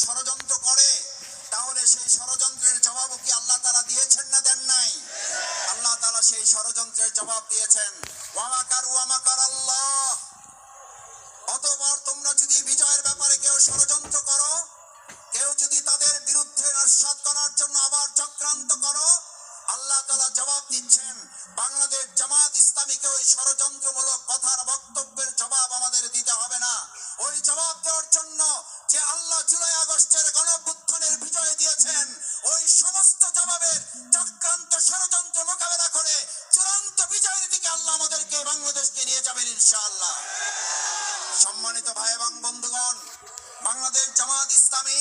ষড়যন্ত্র করে, তাহলে সেই ষড়যন্ত্রের জবাবও কি আল্লাহ তাআলা দিয়েছেন না দেন নাই? আল্লাহ তাআলা সেই ষড়যন্ত্রের জবাব দিয়েছেন, ওয়া মাকারু ওয়া মাকারাল্লাহ। অতঃপর তোমরা যদি বিজয়ের ব্যাপারে কেউ ষড়যন্ত্র করো, কেউ যদি তাদের বিরুদ্ধে নস্যাৎ করার জন্য আবার চক্রান্ত করো, আল্লাহ তাআলা জবাব দিচ্ছেন, বাংলাদেশ জামাত ইসলামীকে ওই ষড়যন্ত্রমূলক কথার বক্তব্যের জবাব আমাদের দিতে হবে না। ওই জবাব দেওয়ার জন্য যে আল্লাহ জুলাই আগস্টের গণঅভ্যুত্থানের বিজয় দিয়েছেন, ওই সমস্ত জবাবের চক্রান্ত ষড়যন্ত্র মোকাবেলা করে চূড়ান্ত বিজয়ের দিকে আল্লাহ আমাদেরকে বাংলাদেশকে নিয়ে যাবেন ইনশাআল্লাহ। সম্মানিত ভাই এবং বন্ধুগণ, বাংলাদেশ জামাত ইসলামী